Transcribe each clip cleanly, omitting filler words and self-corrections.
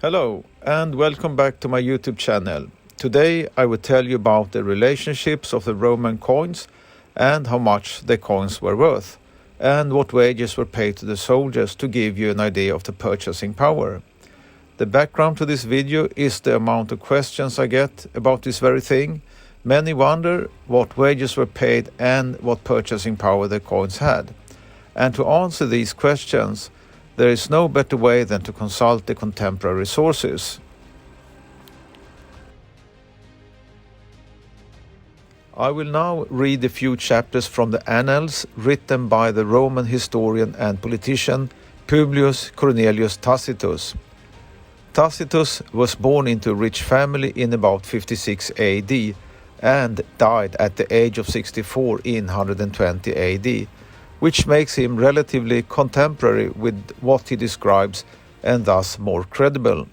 Hello and welcome back to my YouTube channel. Today I will tell you about the relationships of the Roman coins and how much the coins were worth, and what wages were paid to the soldiers to give you an idea of the purchasing power. The background to this video is the amount of questions I get about this very thing. Many wonder what wages were paid and what purchasing power the coins had. And to answer these questions, there is no better way than to consult the contemporary sources. I will now read a few chapters from the Annals written by the Roman historian and politician Publius Cornelius Tacitus. Tacitus was born into a rich family in about 56 AD and died at the age of 64 in 120 AD, which makes him relatively contemporary with what he describes and thus more credible.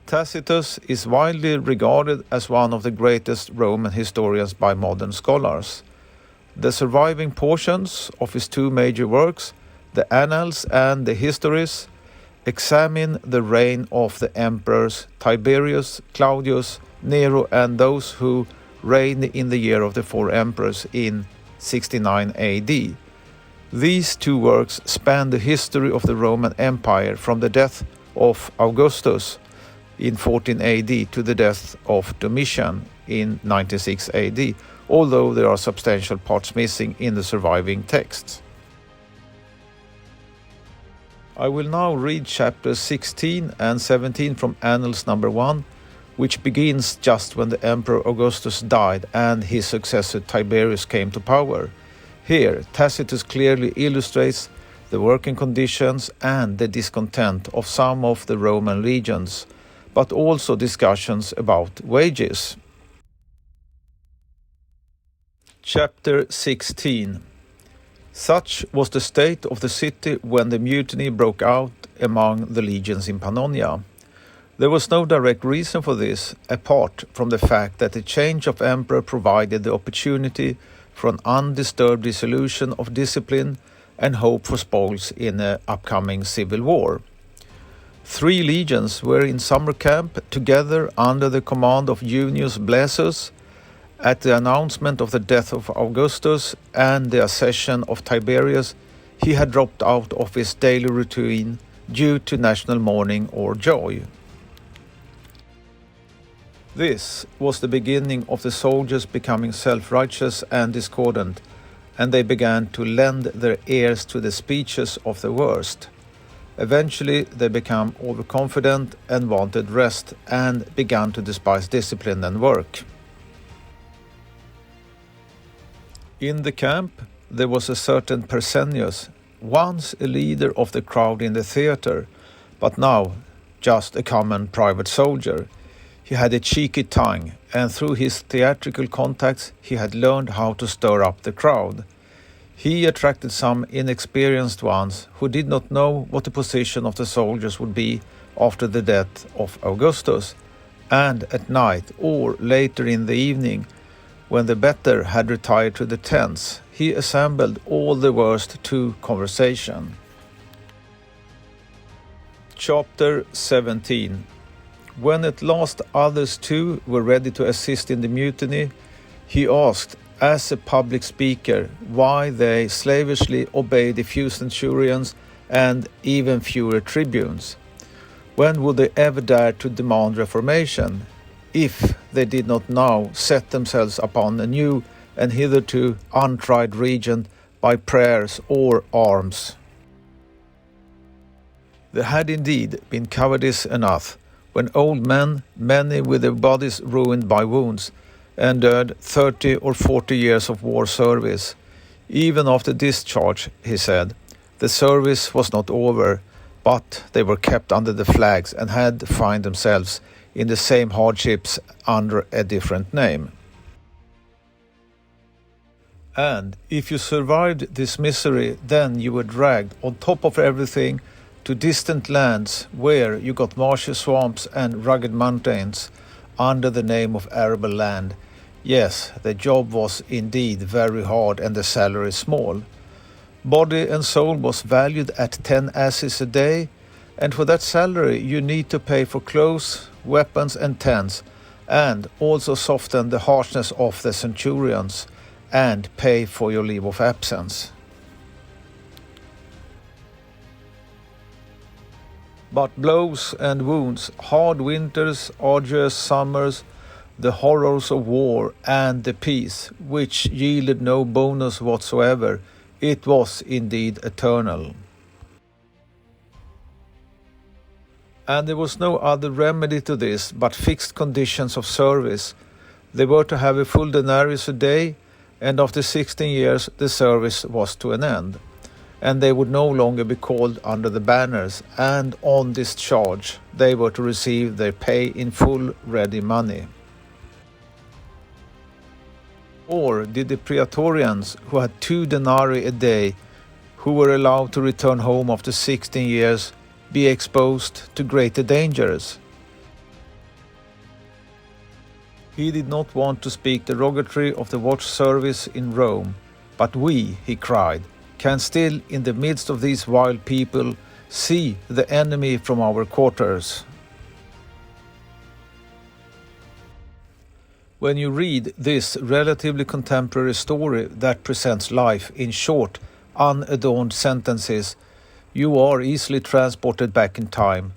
Tacitus is widely regarded as one of the greatest Roman historians by modern scholars. The surviving portions of his two major works, the Annals and the Histories, examine the reign of the emperors Tiberius, Claudius, Nero, and those who reigned in the year of the four emperors in 69 AD. These two works span the history of the Roman Empire from the death of Augustus in 14 AD to the death of Domitian in 96 AD, although there are substantial parts missing in the surviving texts. I will now read chapters 16 and 17 from Annals number 1, which begins just when the Emperor Augustus died and his successor Tiberius came to power. Here, Tacitus clearly illustrates the working conditions and the discontent of some of the Roman legions, but also discussions about wages. Chapter 16. Such was the state of the city when the mutiny broke out among the legions in Pannonia. There was no direct reason for this, apart from the fact that the change of emperor provided the opportunity for an undisturbed dissolution of discipline and hope for spoils in an upcoming civil war. 3 legions were in summer camp together under the command of Junius Blasius. At the announcement of the death of Augustus and the accession of Tiberius, he had dropped out of his daily routine due to national mourning or joy. This was the beginning of the soldiers becoming self-righteous and discordant, and they began to lend their ears to the speeches of the worst. Eventually they became overconfident and wanted rest, and began to despise discipline and work. In the camp there was a certain Persenius, once a leader of the crowd in the theatre, but now just a common private soldier. He had a cheeky tongue, and through his theatrical contacts he had learned how to stir up the crowd. He attracted some inexperienced ones who did not know what the position of the soldiers would be after the death of Augustus, and at night or later in the evening, when the better had retired to the tents, he assembled all the worst to conversation. Chapter 17. When at last others too were ready to assist in the mutiny, he asked, as a public speaker, why they slavishly obeyed a few centurions and even fewer tribunes. When would they ever dare to demand reformation, if they did not now set themselves upon a new and hitherto untried region by prayers or arms? There had indeed been cowardice enough when old men, many with their bodies ruined by wounds, endured 30 or 40 years of war service. Even after discharge, he said, the service was not over, but they were kept under the flags and had to find themselves in the same hardships under a different name. And if you survived this misery, then you were dragged on top of everything to distant lands where you got marshy swamps and rugged mountains under the name of arable land. Yes, the job was indeed very hard and the salary small. Body and soul was valued at 10 asses a day, and for that salary you need to pay for clothes, weapons and tents, and also soften the harshness of the centurions, and pay for your leave of absence. But blows and wounds, hard winters, arduous summers, the horrors of war, and the peace, which yielded no bonus whatsoever, it was indeed eternal. And there was no other remedy to this but fixed conditions of service. They were to have a full denarius a day, and after 16 years the service was to an end, and they would no longer be called under the banners, and on discharge they were to receive their pay in full ready money. Or did the praetorians, who had 2 denarii a day, who were allowed to return home after 16 years, be exposed to greater dangers? He did not want to speak derogatory of the watch service in Rome, but we, he cried, can still in the midst of these wild people see the enemy from our quarters. When you read this relatively contemporary story that presents life in short, unadorned sentences, you are easily transported back in time.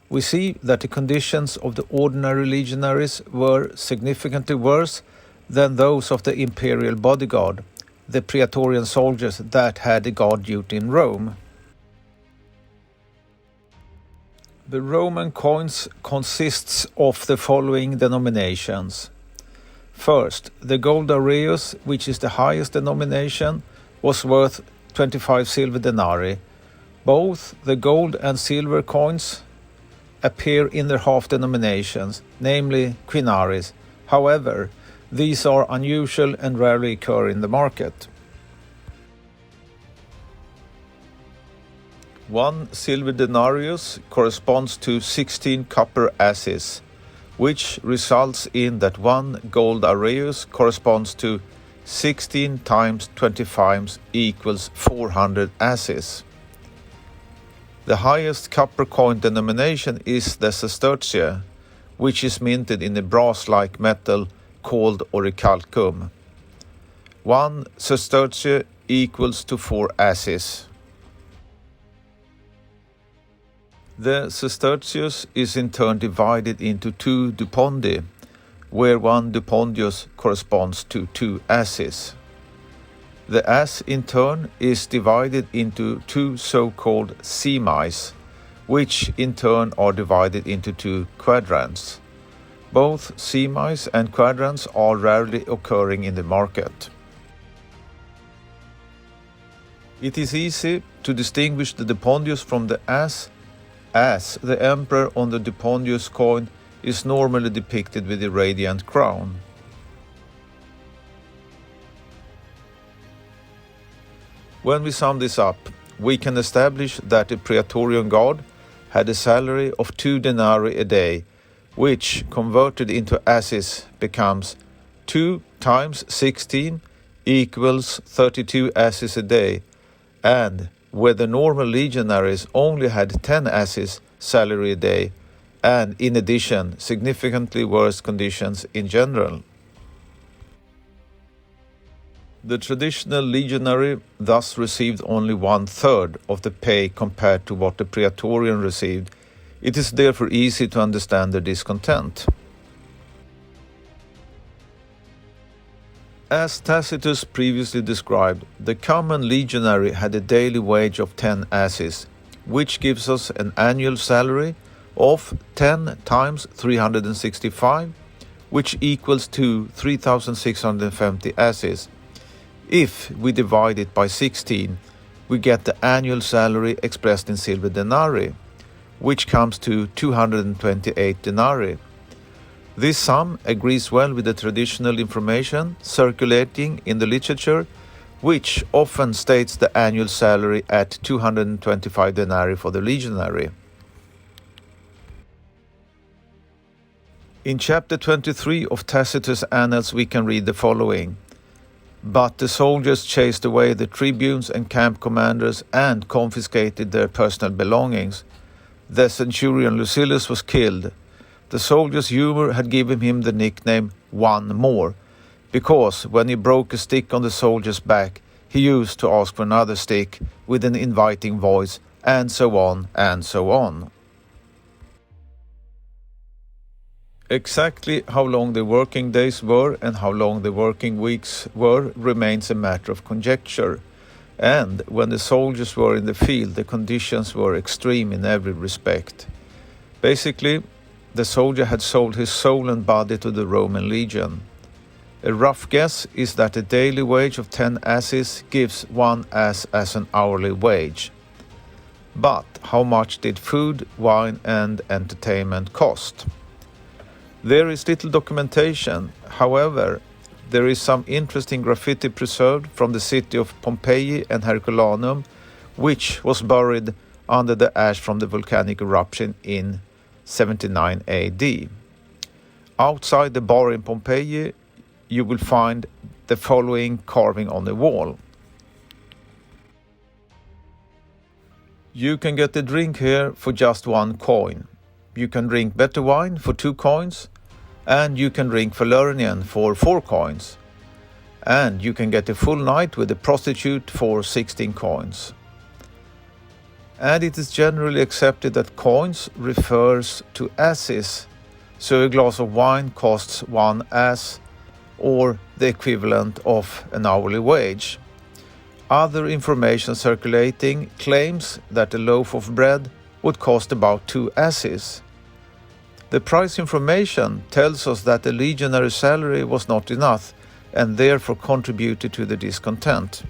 We see that the conditions of the ordinary legionaries were significantly worse than those of the imperial bodyguard, the praetorian soldiers that had a guard duty in Rome. The Roman coins consists of the following denominations. First, the gold Aureus, which is the highest denomination, was worth 25 silver denarii. Both the gold and silver coins appear in their half denominations, namely quinaries. However, these are unusual and rarely occur in the market. 1 silver denarius corresponds to 16 copper asses, which results in that 1 gold Aureus corresponds to 16 times 25 equals 400 asses. The highest copper coin denomination is the Sestertius, which is minted in a brass-like metal called Orichalcum. 1 Sestertius equals to 4 asses. The Sestertius is in turn divided into 2 Dupondi, where 1 Dupondius corresponds to 2 asses. The ass in turn is divided into 2 so-called semis, which in turn are divided into 2 quadrans. Both semis and quadrans are rarely occurring in the market. It is easy to distinguish the Dupondius from the ass, as the emperor on the Dupondius coin is normally depicted with a radiant crown. When we sum this up, we can establish that the praetorian guard had a salary of 2 denarii a day, which converted into asses becomes 2 times 16 equals 32 asses a day, and where the normal legionaries only had 10 asses salary a day, and in addition significantly worse conditions in general. The traditional legionary thus received only 1/3 of the pay compared to what the praetorian received. It is therefore easy to understand their discontent. As Tacitus previously described, the common legionary had a daily wage of 10 asses, which gives us an annual salary of 10 times 365, which equals to 3,650 asses. If we divide it by 16, we get the annual salary expressed in silver denarii, which comes to 228 denarii. This sum agrees well with the traditional information circulating in the literature, which often states the annual salary at 225 denarii for the legionary. In chapter 23 of Tacitus' Annals we can read the following. but the soldiers chased away the tribunes and camp commanders and confiscated their personal belongings. The Centurion Lucilius was killed. The soldiers' humor had given him the nickname "One More," because when he broke a stick on the soldier's back, he used to ask for another stick with an inviting voice, and so on and so on. Exactly how long the working days were and how long the working weeks were remains a matter of conjecture, and when the soldiers were in the field, the conditions were extreme in every respect. Basically, the soldier had sold his soul and body to the Roman legion. A rough guess is that a daily wage of 10 asses gives 1 ass as an hourly wage. But how much did food, wine and entertainment cost? There is little documentation. However, there is some interesting graffiti preserved from the city of Pompeii and Herculaneum, which was buried under the ash from the volcanic eruption in 79 AD. Outside the bar in Pompeii, you will find the following carving on the wall. You can get a drink here for just 1 coin. You can drink better wine for 2 coins, and you can drink Falernian for 4 coins. And you can get a full night with a prostitute for 16 coins. And it is generally accepted that coins refers to asses, so a glass of wine costs 1 ass, or the equivalent of an hourly wage. Other information circulating claims that a loaf of bread would cost about 2 asses. The price information tells us that the legionary salary was not enough and therefore contributed to the discontent.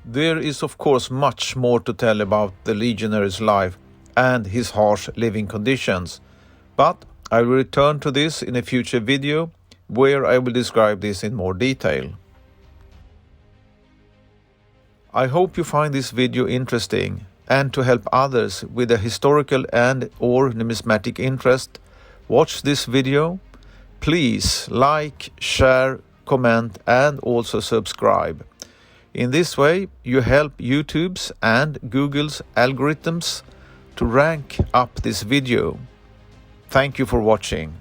There is of course much more to tell about the legionary's life and his harsh living conditions, but I will return to this in a future video where I will describe this in more detail. I hope you find this video interesting, and to help others with a historical and/or numismatic interest watch this video, please like, share, comment and also subscribe. In this way you help YouTube's and Google's algorithms to rank up this video. Thank you for watching.